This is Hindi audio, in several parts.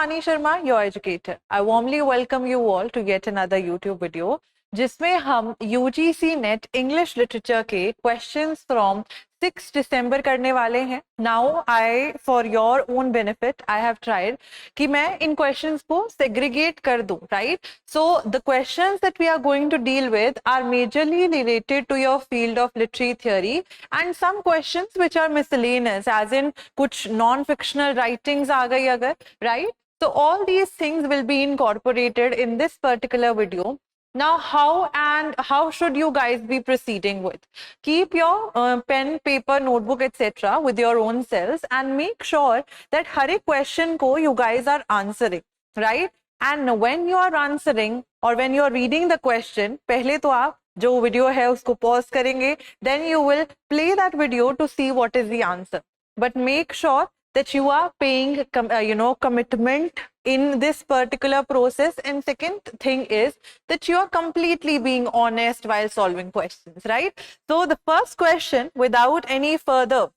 Shivani Sharma, your educator. I warmly welcome you all to yet another YouTube video जिसमें हम UGC नेट इंग्लिश लिटरेचर के क्वेश्चंस फ्रॉम 6 दिसंबर करने वाले हैं. Now I for your own benefit I have tried कि मैं इन क्वेश्चंस को सेग्रीगेट कर दूं, right. So the questions that we are going to deal with are majorly related to your field of literary theory and some questions which are miscellaneous as in कुछ नॉन फिक्शनल राइटिंग्स आ गई अगर, right. So all these things will be incorporated in this particular video. Now, how should you guys be proceeding with? Keep your pen, paper, notebook, etc. with your own selves and make sure that हर एक question को you guys are answering, right? And when you are answering or when you are reading the question, पहले तो आप जो video है उसको pause करेंगे, then you will play that video to see what is the answer. But make sure that you are paying commitment in this particular process, and second thing is that you are completely being honest while solving questions, right? So the first question, without any further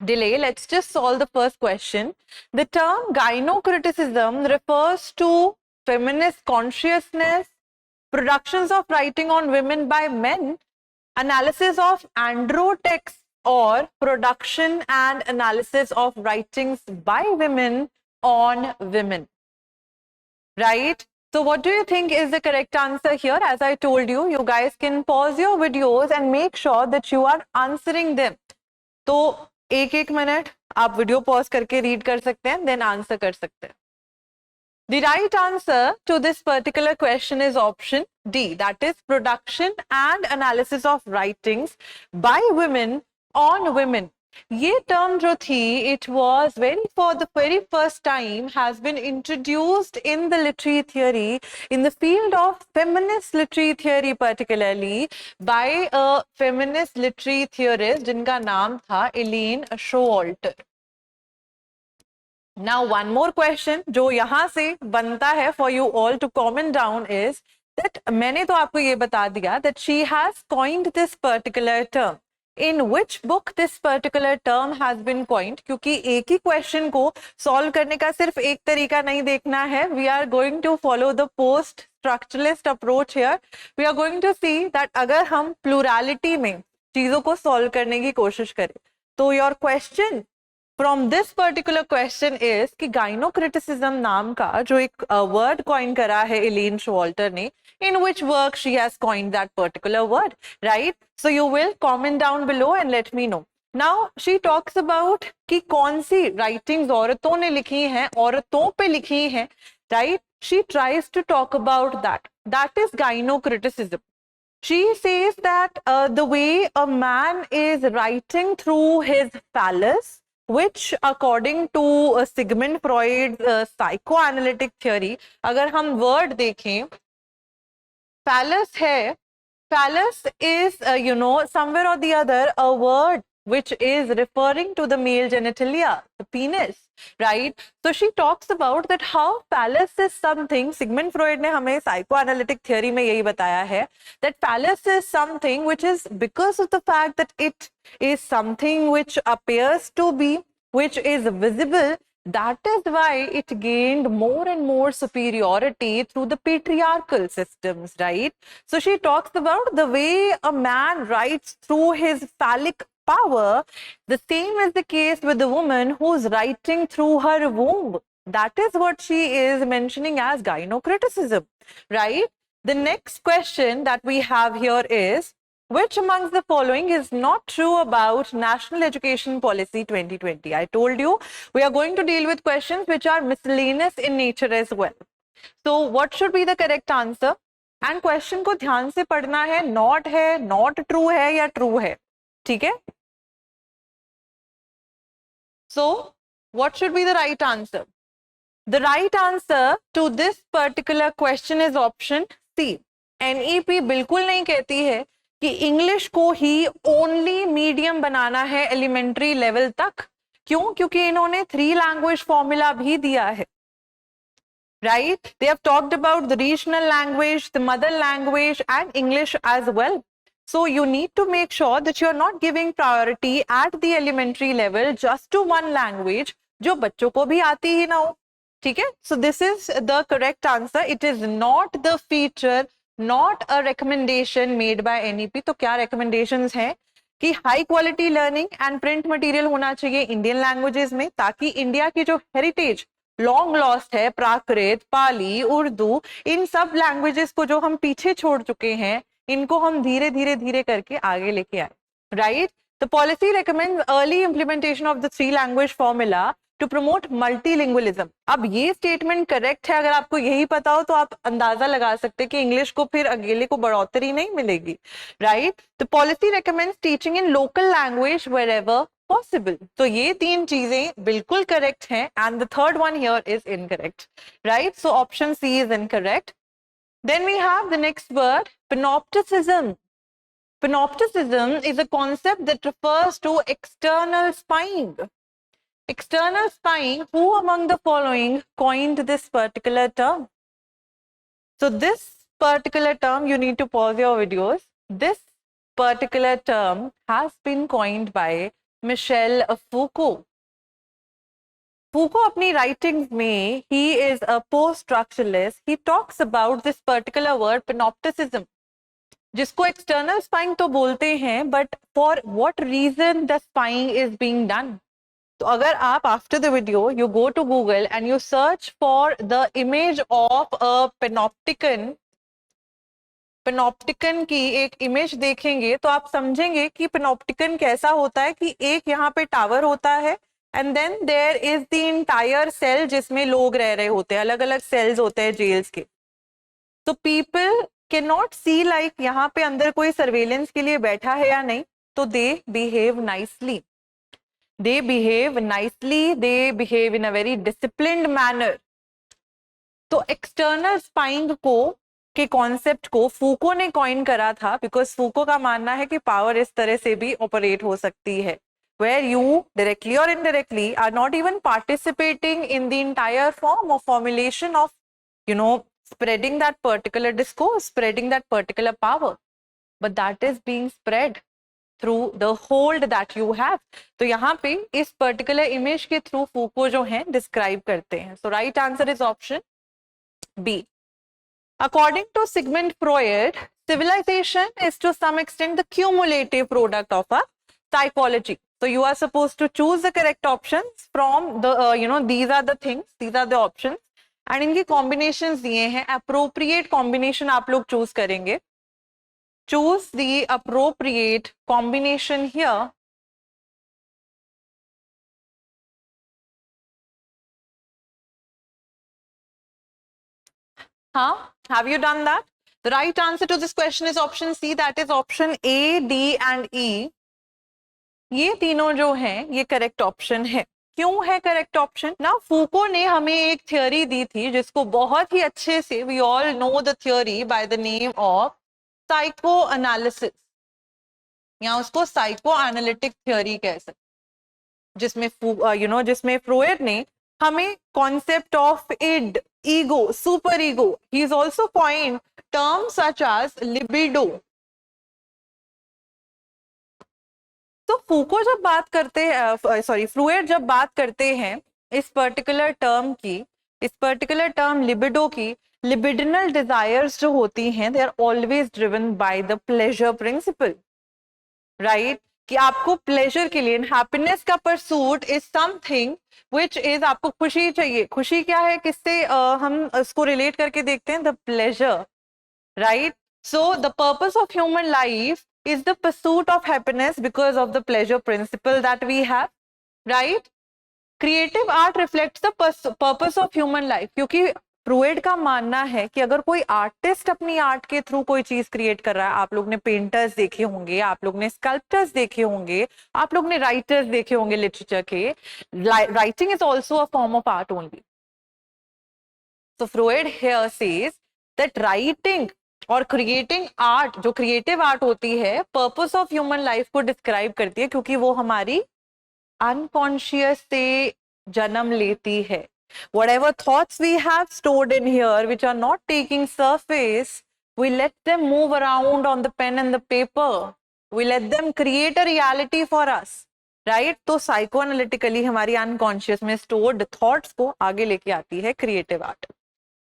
delay, let's just solve the first question. The term gynocriticism refers to feminist consciousness, productions of writing on women by men, analysis of andro-texts, or production and analysis of writings by women on women, right? So what do you think is the correct answer here? As I told you, you guys can pause your videos and make sure that you are answering them. तो एक मिनट आप वीडियो पॉज करके रीड कर सकते हैं, देन आंसर कर सकते हैं. The right answer to this particular question is option D, that is production and analysis of writings by women on women. ये term जो थी, it was for the very first time has been introduced in the literary theory, in the field of feminist literary theory particularly, by a feminist literary theorist जिनका नाम था Allen Showalter. Now one more question जो यहाँ से बनता है for you all to comment down is that मैंने तो आपको ये बता दिया that she has coined this particular term. In which book this particular term has been coined? क्योंकि एक ही क्वेश्चन को सॉल्व करने का सिर्फ एक तरीका नहीं देखना है. We are going to follow the post structuralist approach here. We are going to see that अगर हम plurality में चीजों को सॉल्व करने की कोशिश करें तो your question from this particular question is कि gynocriticism नाम का जो एक word coin करा है एलेन शोवाल्टर ने, in which work she has coined that particular word, right? So you will comment down below and let me know. Now she talks about कि कौन सी writings औरतों ने लिखी हैं, औरतों पे लिखी हैं, right? She tries to talk about that. That is gynocriticism. She says that the way a man is writing through his phallus, which according to Sigmund Freud's psychoanalytic theory, अगर हम word देखें, phallus है, phallus is somewhere or the other a word which is referring to the male genitalia, the penis, right? So she talks about that how phallus is something, Sigmund Freud ने हमें psychoanalytic theory में यही बताया है, that phallus is something which is because of the fact that it is something which appears to be, which is visible, that is why it gained more and more superiority through the patriarchal systems, right? So she talks about the way a man writes through his phallic power. The same is the case with the woman who's writing through her womb. That is what she is mentioning as gynocriticism, right? The next question that we have here is, which amongst the following is not true about National Education Policy 2020? I told you we are going to deal with questions which are miscellaneous in nature as well. So what should be the correct answer? And question को ध्यान से पढ़ना है, not true है या true है, ठीक है? So what should be the right answer? The right answer to this particular question is option C. NEP बिल्कुल नहीं कहती है कि इंग्लिश को ही ओनली मीडियम बनाना है एलिमेंट्री लेवल तक. क्यों? क्योंकि इन्होंने 3 लैंग्वेज फॉर्मूला भी दिया है, right? They have talked about the regional language, the mother language and English as well. So you need to make sure that you are not giving priority at the elementary level just to one language जो बच्चों को भी आती ही ना हो, ठीक है, so this is the correct answer. It is not the feature, not a recommendation made by NEP. तो क्या रिकमेंडेशंस हैं कि high quality learning and print material होना चाहिए इंडियन लैंग्वेजेस में, ताकि इंडिया की जो हेरिटेज लॉन्ग लॉस्ट है, प्राकृत, पाली, उर्दू, इन सब लैंग्वेजेस को जो हम पीछे छोड़ चुके हैं, इनको हम धीरे धीरे धीरे करके आगे लेके आए. Right, the policy recommends early implementation of the three language formula to promote multilingualism. अब ये स्टेटमेंट करेक्ट है. अगर आपको यही पता हो तो आप अंदाजा लगा सकते हैं कि इंग्लिश को फिर अकेले को बढ़ोतरी नहीं मिलेगी. Right, the policy recommends teaching in local language wherever possible. तो ये तीन चीजें बिल्कुल करेक्ट हैं and the third one here is incorrect. Right, so option C is incorrect. Then we have the next word, panopticism. Panopticism is a concept that refers to external spying. External spying, who among the following coined this particular term? So this particular term, you need to pause your videos. This particular term has been coined by Michel Foucault. Foucault अपनी writings में, he is a post-structuralist, he talks about this particular word panopticism, जिसको external spying तो बोलते हैं, but for what reason the spying is being done. तो अगर आप after the video you go to Google and you search for the image of a panopticon की एक इमेज देखेंगे तो आप समझेंगे कि panopticon कैसा होता है कि एक यहाँ पे टावर होता है and then there is the entire cell जिसमें लोग रह रहे होते हैं, अलग अलग cells होते हैं जेल्स के. तो people cannot see like यहाँ पे अंदर कोई सर्वेलेंस के लिए बैठा है या नहीं, तो they behave nicely. They behave nicely, they behave in a very disciplined manner. तो एक्सटर्नल स्पाइंग को के कॉन्सेप्ट को फूको ने कॉइन करा था, बिकॉज फूको का मानना है कि पावर इस तरह से भी ऑपरेट हो सकती है, where you directly or indirectly are not even participating in the entire form of formulation of, spreading that particular discourse, spreading that particular power, but that is being spread through the hold that you have. तो यहाँ पे इस particular image के through फूको जो है describe करते हैं. So right answer is option B. According to Sigmund Freud, civilization is to some extent the cumulative product of a psychology. So you are supposed to choose the correct options from the, these are the things, these are the options. And इनके combinations दिए हैं, appropriate combination आप लोग choose करेंगे. Choose the appropriate combination here. Have you done that? The right answer to this question is option C, that is option A, D and E. ये तीनों जो हैं ये करेक्ट ऑप्शन है. क्यों है करेक्ट ऑप्शन? ना फूको ने हमें एक थ्योरी दी थी जिसको बहुत ही अच्छे से, we all know the theory by the name of psychoanalysis, या उसको साइको एनालिटिक थ्योरी कह सकते, जिसमें जिसमें फ्रॉयड ने हमें concept of id, ego, superego, he is also coined terms such as libido. तो फूको जब बात करते हैं, फ्रॉयड जब बात करते हैं इस पर्टिकुलर टर्म की, इस पर्टिकुलर टर्म लिबिडो की, लिबिडिनल डिजायर्स जो होती हैं they are always driven by the pleasure principle. Right, कि आपको प्लेजर के लिए, हैप्पीनेस का pursuit is something which is, आपको खुशी चाहिए. खुशी क्या है, किससे हम इसको रिलेट करके देखते हैं, the pleasure. Right, so the purpose of human life is the pursuit of happiness because of the pleasure principle that we have. Right, creative art reflects the purpose of human life. क्योंकि फ्रॉयड का मानना है कि अगर कोई आर्टिस्ट अपनी आर्ट के थ्रू कोई चीज क्रिएट कर रहा है, आप लोग ने पेंटर्स देखे होंगे, आप लोग ने स्कल्प्टर्स देखे होंगे, आप लोग ने राइटर्स देखे होंगे लिटरेचर के, writing is also a form of art only. So Freud here says that writing और क्रिएटिंग आर्ट, जो क्रिएटिव आर्ट होती है, पर्पस ऑफ ह्यूमन लाइफ को डिस्क्राइब करती है, क्योंकि वो हमारी अनकॉन्शियस से जन्म लेती है. Whatever thoughts we have stored in here which are not taking surface, we let them move around on the pen and the paper. We let them create a reality for us. Right तो साइको एनालिटिकली हमारी अनकॉन्शियस में स्टोर्ड थॉट्स को आगे लेके आती है creative art.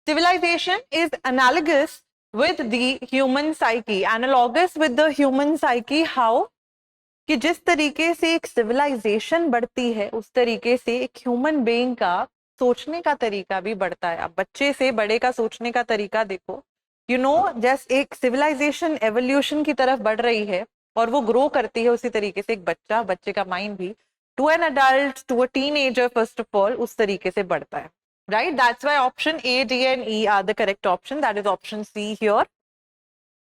Civilization is analogous with the human psyche. Analogous with the human psyche how? कि जिस तरीके से एक सिविलाइजेशन बढ़ती है उस तरीके से एक ह्यूमन बीइंग का सोचने का तरीका भी बढ़ता है. अब बच्चे से बड़े का सोचने का तरीका देखो, यू नो जैसे एक सिविलाइजेशन एवोल्यूशन की तरफ बढ़ रही है और वो ग्रो करती है, उसी तरीके से एक बच्चे का माइंड भी to an adult to a teenager first of all उस तरीके से बढ़ता है. Right, that's why option A, D and E are the correct option. That is option C here.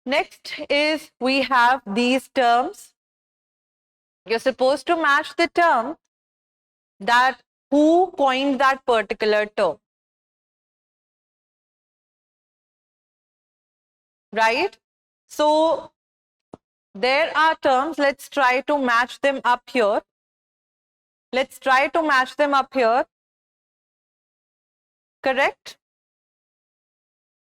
Next is we have these terms. You're supposed to match the term that who coined that particular term. Right? So there are terms. Let's try to match them up here. Let's try to match them up here. Correct?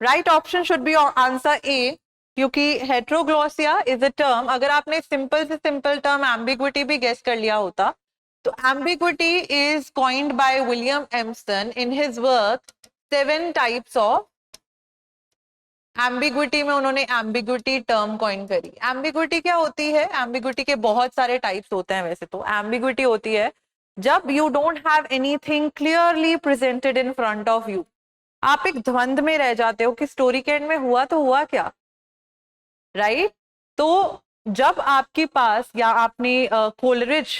Right option should be answer A. क्योंकि हेट्रोग्लोसिया इज अ टर्म, अगर आपने सिंपल से सिंपल टर्म एम्बिग्विटी भी गेस कर लिया होता तो ambiguity is coined by William Empson in his work 7 types of ambiguity में उन्होंने एम्बिग्विटी टर्म कॉइन करी. एम्बिग्विटी क्या होती है? एम्बिग्विटी के बहुत सारे टाइप्स होते हैं. वैसे तो एम्बिग्विटी होती है जब you don't have anything clearly presented in front of you. आप एक द्वंद में रह जाते हो कि स्टोरी के एंड में हुआ तो हुआ क्या. राइट तो जब आपके पास या आपने कोलरिज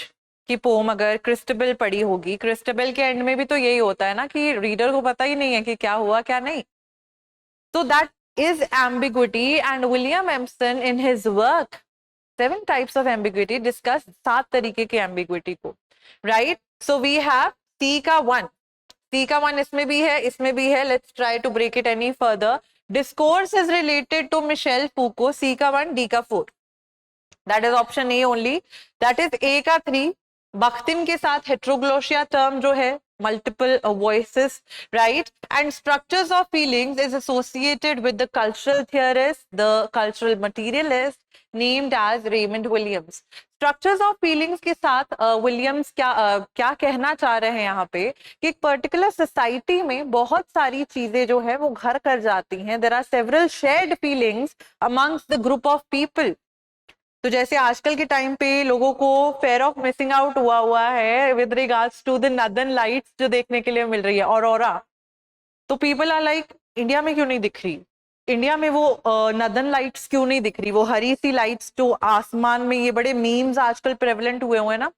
की पोम अगर क्रिस्टबल पढ़ी होगी, क्रिस्टबल के एंड में भी तो यही होता है ना कि रीडर को पता ही नहीं है कि क्या हुआ क्या नहीं. तो that is ambiguity and William Empson in his work 7 types of ambiguity discuss 7 तरीके की एम्बिग्विटी को. Right so we have C का 1 इसमें भी है, इसमें भी है. Let's try to break it any further. Discourse is related to Michel Foucault. C का 1, D का 4. That is option A only. That is A का 3. Bakhtin के साथ heteroglossia term जो है multiple voices, right? And structures of feelings is associated with the cultural theorist, the cultural materialist, named as Raymond Williams. Structures of feelings के साथ विलियम्स क्या कहना चाह रहे हैं यहाँ पे कि एक पर्टिकुलर सोसाइटी में बहुत सारी चीजें जो है वो घर कर जाती हैं. There are several shared feelings amongst the group of people. तो जैसे आजकल के टाइम पे लोगों को फेयर ऑफ मिसिंग आउट हुआ है with regards to the northern lights जो देखने के लिए मिल रही है ऑरोरा. तो पीपल आर लाइक इंडिया में क्यों नहीं दिख रही, इंडिया में वो नॉर्दर्न लाइट्स क्यों नहीं दिख रही, वो हरी सी लाइट्स जो आसमान में, ये बड़े मीम्स आजकल प्रेवलेंट हुए हैं ना.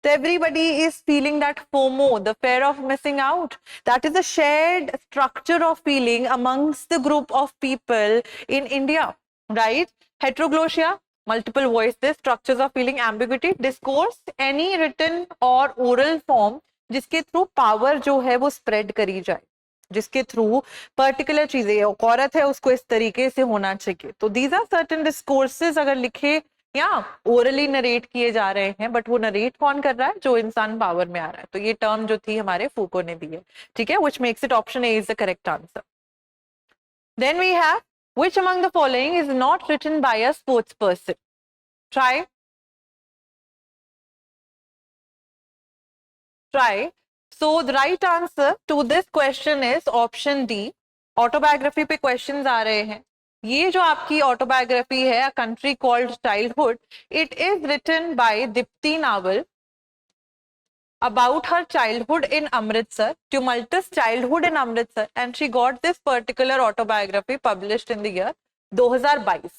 तो everybody is feeling that FOMO, the fear of missing out. That is a shared structure of feeling amongst the group of people in India. Right heteroglossia multiple voices, structures of feeling, ambiguity, discourse, any written or oral form जिसके थ्रू पावर जो है वो स्प्रेड करी जाए, जिसके थ्रू पर्टिकुलर चीजें, औरत है उसको इस तरीके से होना चाहिए. तो दीज आर सर्टेन डिस्कोर्सेस अगर लिखे या ओरली नरेट किए जा रहे हैं, बट वो नरेट कौन कर रहा है? जो इंसान पावर में आ रहा है. तो ये टर्म जो थी हमारे फूको ने दी है. ठीक है, which makes it option A is the correct answer. Then we have which among the following is not written by a sports person? Try. So the right answer to this question is option D. Autobiography पे questions आ रहे हैं. ये जो आपकी autobiography है, A Country Called Childhood, it is written by Dipti Nawal about her childhood in Amritsar, tumultuous childhood in Amritsar, and she got this particular autobiography published in the year 2022.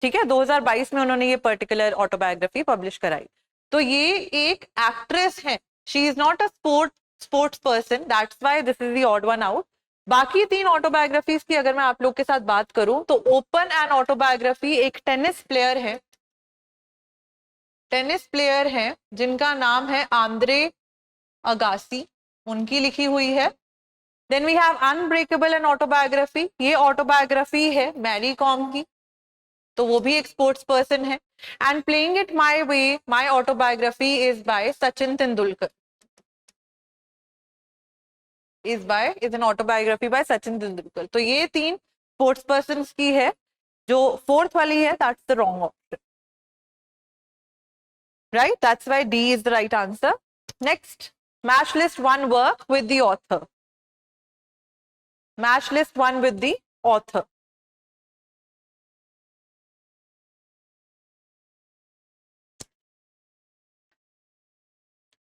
ठीक है, 2022 में उन्होंने ये पर्टिकुलर ऑटोबायोग्राफी पब्लिश कराई. तो ये एक एक्ट्रेस है, she is not a sports person, that's why this is the odd one out. बाकी 3 ऑटोबायोग्राफीज की अगर मैं आप लोग के साथ बात करूं तो ओपन एंड ऑटोबायोग्राफी एक टेनिस प्लेयर है जिनका नाम है आंद्रे अगासी, उनकी लिखी हुई है. Then we have unbreakable and autobiography, ये ऑटोबायोग्राफी है मैरी कॉम की, तो वो भी एक स्पोर्ट्स पर्सन है. And playing it my way my autobiography is by Sachin Tendulkar, is an autobiography by Sachin Tendulkar. तो ये 3 स्पोर्ट्स पर्सन की है. जो 4th वाली है that's the wrong option. right? That's why D is the right answer. Next, match list one work with the author. Match list one with the author.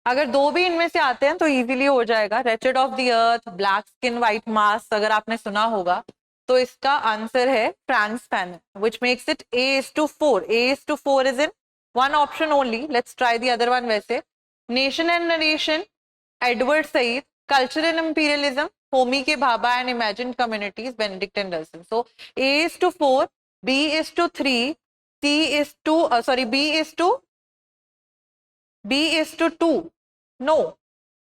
अगर दो भी इनमें से आते हैं तो इजीली हो जाएगा. Wretched of the earth, black skin white mask, अगर आपने सुना होगा तो इसका आंसर है France Fanon, which makes it A:4. A:4 is in one option only. Let's try the other one. वैसे nation and narration, Edward Said, culture and imperialism, Homi K Bhabha and imagined communities, Benedict Anderson. So A:4, B:3, B:2. No,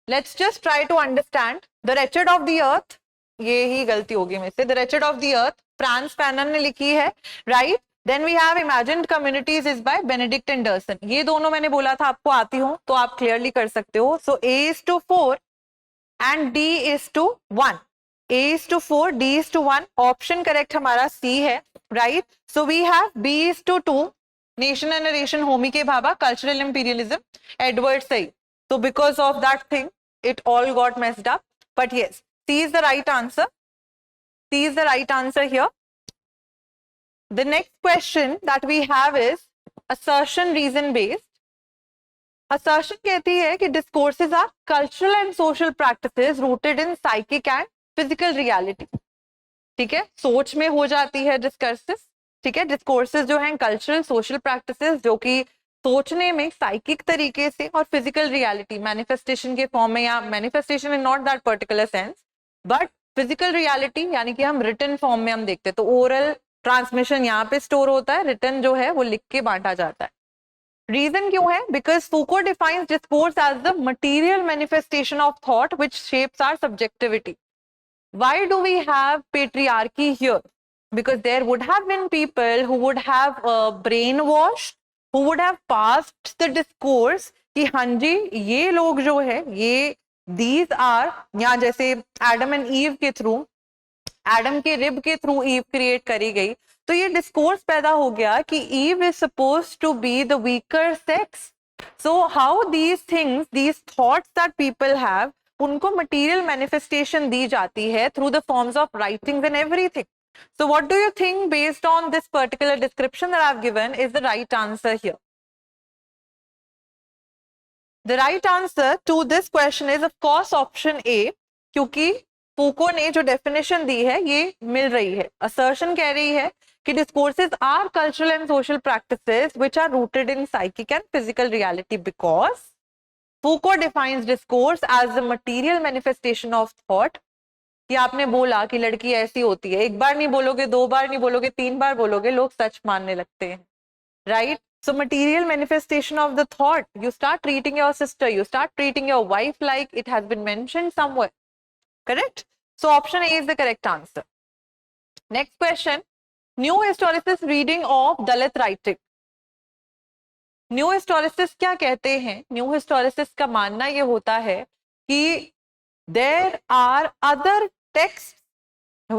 let's just try to understand. The Wretched of the Earth, ये ही गलती होगी मेरे से. The Wretched of the Earth, France Fanon ने लिखी है, right? Then we have Imagined Communities is by Benedict Anderson. ये दोनों मैंने बोला था आपको आती हो तो आप क्लियरली कर सकते हो. So A:4 and D:1. A:4, D:1. Option correct हमारा C है, right? So we have B:2, nation and narration, Homi K Bhabha, cultural imperialism, Edward Said. So because of that thing, it all got messed up. But yes, C is the right answer. C is the right answer here. The next question that we have is assertion reason based. Assertion कहती है कि discourses are cultural and social practices rooted in psychic and physical reality. ठीक है, सोच में हो जाती है discourses. ठीक है, discourses जो हैं cultural social practices जो कि सोचने में साइकिक तरीके से और फिजिकल रियलिटी मैनिफेस्टेशन के फॉर्म में, या manifestation in not that particular sense but physical reality, यानी कि हम रिटन फॉर्म में हम देखते हैं. तो ओरल ट्रांसमिशन यहाँ पे स्टोर होता है, रिटन जो है वो लिख के बांटा जाता है. रीजन क्यों है? Because Foucault defines discourse as the material manifestation of thought which shapes our subjectivity. Why do we have patriarchy here? Because there would have been people who would have brainwashed, who would have passed the discourse कि हाँ जी ये लोग जो है ये these are, या जैसे एडम एंड ईव के थ्रू, एडम के रिब के थ्रू ईव क्रिएट करी गई, तो ये डिस्कोर्स पैदा हो गया कि Eve is supposed to be the weaker sex. So how these things, these thoughts that people have, उनको मटीरियल मैनिफेस्टेशन दी जाती है through the forms of writings and everything. So what do you think based on this particular description that I've given is the right answer here? The right answer to this question is of course option A, क्योंकि फूको ने जो definition दी है ये मिल रही है. Assertion कह रही है कि discourses are cultural and social practices which are rooted in psychic and physical reality because Foucault defines discourse as the material manifestation of thought. कि आपने बोला कि लड़की ऐसी होती है, एक बार नहीं बोलोगे, दो बार नहीं बोलोगे, तीन बार बोलोगे, लोग सच मानने लगते हैं, right? So material manifestation of the thought, you start treating your sister, you start treating your wife like it has been mentioned somewhere. Correct? So option A is the correct answer. Next question, new historicism reading of Dalit writing. New historicism क्या कहते हैं? न्यू हिस्टोरिसिस का मानना ये होता है कि there are other texts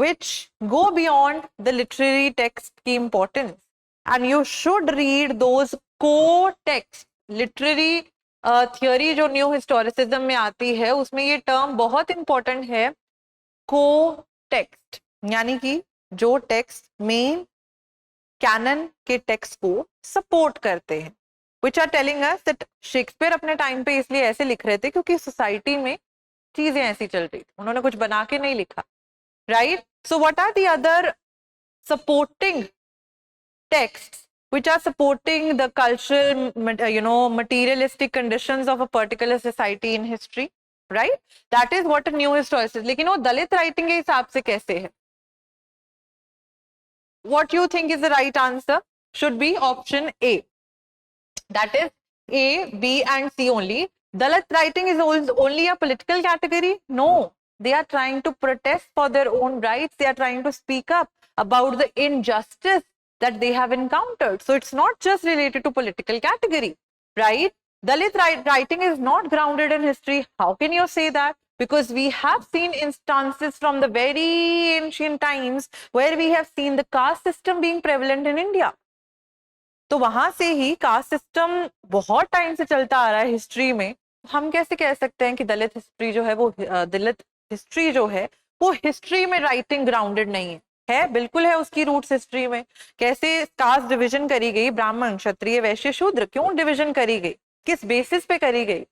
which go beyond the literary text की importance and you should read those co-text. literary theory जो न्यू हिस्टोरिसिज्म में आती है उसमें ये टर्म बहुत इंपॉर्टेंट है, co-text, यानी कि जो टेक्स्ट मेन कैनन के टेक्स्ट को सपोर्ट करते हैं, which are telling us that Shakespeare अपने टाइम पे इसलिए ऐसे लिख रहे थे क्योंकि सोसाइटी में चीजें ऐसी चल रही थी, उन्होंने कुछ बना के नहीं लिखा, right? So what are the other supporting texts which are supporting the cultural materialistic conditions of a particular society in history, right? That is what a new historicist. लेकिन वो दलित राइटिंग के हिसाब से कैसे है? What you think is the right answer should be option A. That is A, B and C only. Dalit writing is only a political category? No, they are trying to protest for their own rights. They are trying to speak up about the injustice that they have encountered. So it's not just related to political category, right? Dalit writing is not grounded in history. How can you say that? Because we have seen instances from the very ancient times where we have seen the caste system being prevalent in India. तो वहां से ही कास्ट सिस्टम बहुत टाइम से चलता आ रहा है हिस्ट्री में। हम कैसे कह सकते हैं कि दलित हिस्ट्री जो है वो दलित हिस्ट्री जो है वो हिस्ट्री में राइटिंग ग्राउंडेड नहीं है बिल्कुल है उसकी रूट्स हिस्ट्री में। कैसे कास्ट डिवीजन करी गई, ब्राह्मण क्षत्रिय वैश्य शूद्र, क्यों डिवीजन करी गई, किस बेसिस पे करी गई,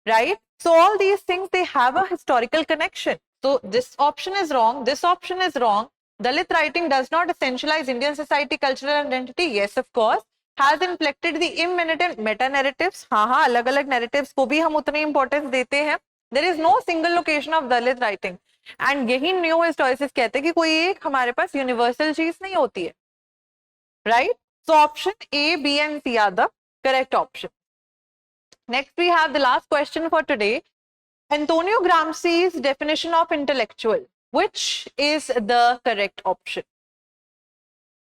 right? So all these things, they have a historical connection. So this option is wrong, this option is wrong. Dalit writing does not essentialize Indian society cultural identity. Yes, of course. Has inflected the immanent meta narratives. हाँ, अलग अलग narratives को भी हम उतनी importance देते हैं. There is no single location of Dalit writing. And यही neo historians कहते हैं कि कोई एक हमारे पास universal चीज नहीं होती है. Right? So option A, B and C are the correct option. Next, we have the last question for today. Antonio Gramsci's definition of intellectual. Which is the correct option?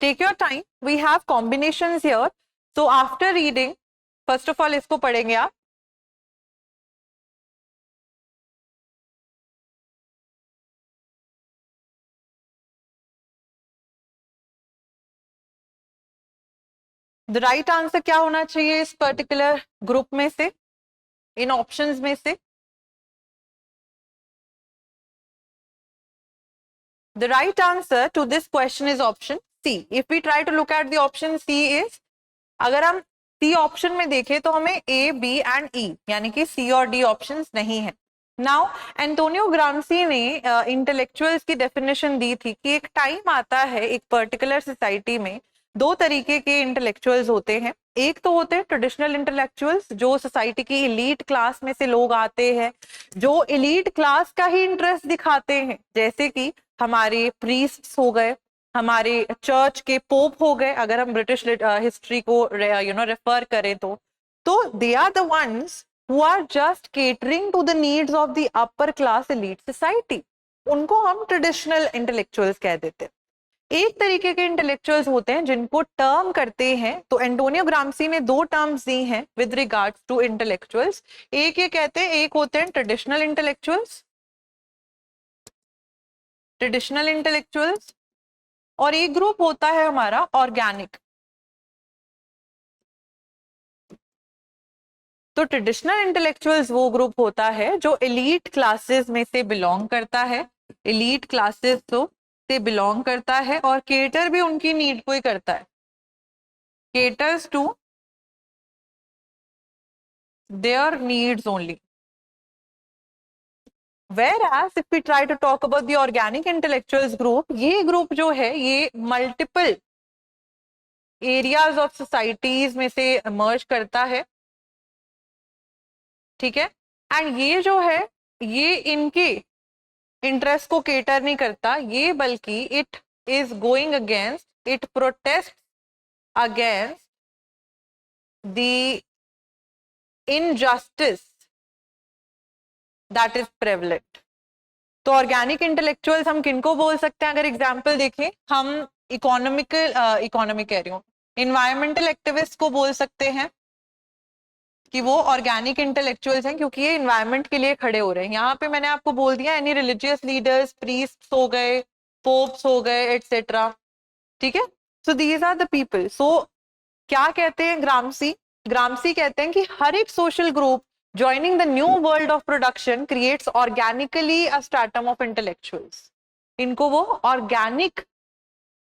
Take your time. We have combinations here. So after reading, first of all, इसको पढ़ेंगे आप. The right answer क्या होना चाहिए इस particular group में से, इन options में से? The right answer to this question is option C. If we try to look at the option C is, अगर हम C ऑप्शन में देखें तो हमें A, B एंड E यानी कि C और D ऑप्शंस नहीं है. नाउ एंटोनियो ग्राम्सी ने इंटेलेक्चुअल्स की डेफिनेशन दी थी कि एक टाइम आता है एक पर्टिकुलर सोसाइटी में दो तरीके के इंटेलेक्चुअल्स होते हैं. एक तो होते हैं ट्रेडिशनल इंटेलेक्चुअल्स जो सोसाइटी की एलीट क्लास में से लोग आते हैं, जो एलीट क्लास का ही इंटरेस्ट दिखाते हैं, जैसे कि हमारे प्रीस्ट्स हो गए, हमारे चर्च के पोप हो गए, अगर हम ब्रिटिश हिस्ट्री को रेफर करें तो they are the ones who are just catering to the needs of the upper class elite society. उनको हम ट्रेडिशनल इंटेलेक्चुअल्स कह देते हैं. एक तरीके के इंटेलेक्चुअल्स होते हैं जिनको टर्म करते हैं. तो एंटोनियो ग्राम्सी ने दो टर्म्स दी हैं विद रिगार्ड्स टू इंटेलेक्चुअल्स. एक ये कहते हैं, एक होते हैं ट्रेडिशनल इंटेलेक्चुअल्स, और एक ग्रुप होता है हमारा ऑर्गेनिक. तो ट्रेडिशनल इंटेलेक्चुअल्स वो ग्रुप होता है जो एलीट क्लासेस में से बिलोंग करता है, एलीट क्लासेस से बिलोंग करता है और केटर भी उनकी नीड को ही करता है, caters to their needs only. Whereas if we try to talk about the organic intellectuals group, ये ग्रुप जो है ये मल्टीपल एरियाज ऑफ सोसाइटीज में से इमर्ज करता है. ठीक है. एंड ये जो है ये इनके इंटरेस्ट को केटर नहीं करता, ये बल्कि it is going against, it protest against the injustice that is prevalent. तो ऑर्गेनिक इंटेलेक्चुअल्स हम किनको बोल सकते हैं? अगर एग्जाम्पल देखें, हम इकोनॉमिक कह रही हूँ, इन्वायरमेंटल एक्टिविस्ट को बोल सकते हैं कि वो ऑर्गेनिक इंटेलेक्चुअल्स हैं क्योंकि ये इन्वायरमेंट के लिए खड़े हो रहे हैं. यहाँ पे मैंने आपको बोल दिया एनी रिलीजियस लीडर्स, प्रीस्ट्स हो गए, पोप्स हो गए, एटसेट्रा. ठीक है. So these are the people. So क्या कहते हैं ग्राम्सी? ग्राम्सी कहते हैं कि हर एक social group joining the new world of production creates organically a stratum of intellectuals. इनको वो organic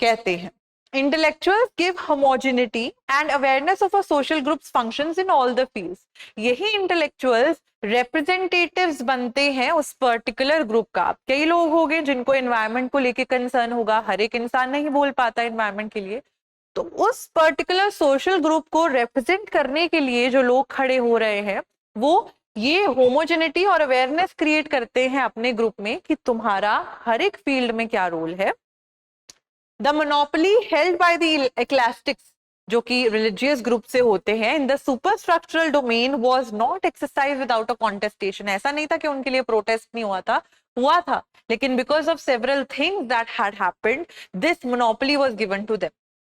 कहते हैं. Intellectuals give homogeneity and awareness of a social group's functions in all the fields. यही intellectuals representatives बनते हैं उस particular group का. कई लोग होंगे जिनको environment को लेके concern होगा, हर एक इंसान नहीं बोल पाता environment के लिए, तो उस particular social group को represent करने के लिए जो लोग खड़े हो रहे हैं वो ये होमोजेनिटी और अवेयरनेस क्रिएट करते हैं अपने ग्रुप में कि तुम्हारा हर एक फील्ड में क्या रोल है. The monopoly held by the ecclesiastics जो कि रिलीजियस ग्रुप से होते हैं in the super structural domain was not exercise without a contestation. ऐसा नहीं था कि उनके लिए प्रोटेस्ट नहीं हुआ था, लेकिन because of several things that had happened this monopoly was given to them.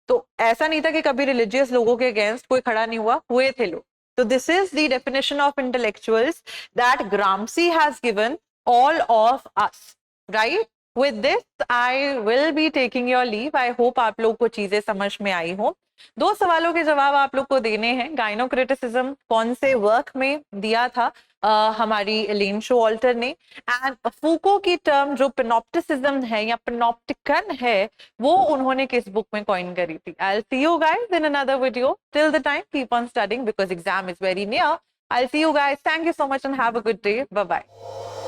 तो ऐसा नहीं था कि कभी रिलीजियस लोगों के अगेंस्ट कोई खड़ा नहीं हुआ, हुए थे लोग. So this is the definition of intellectuals that Gramsci has given all of us, right? With this, I will be taking your leave. I hope आप लोग को चीजें समझ में आई हो. दो सवालों के जवाब आप लोग को देने हैं। गाइनोक्रिटिसिज्म कौन से वर्क में दिया था हमारी एलेन शोवाल्टर ने, एंड फूको की टर्म जो पेनॉप्टिसिज्म है या पेनॉप्टिकन है वो उन्होंने किस बुक में कॉइन करी थी। I'll see you guys in another video. Till the time, keep on studying because exam is very near. I'll see you guys. Thank you so much and have a good day. Bye bye.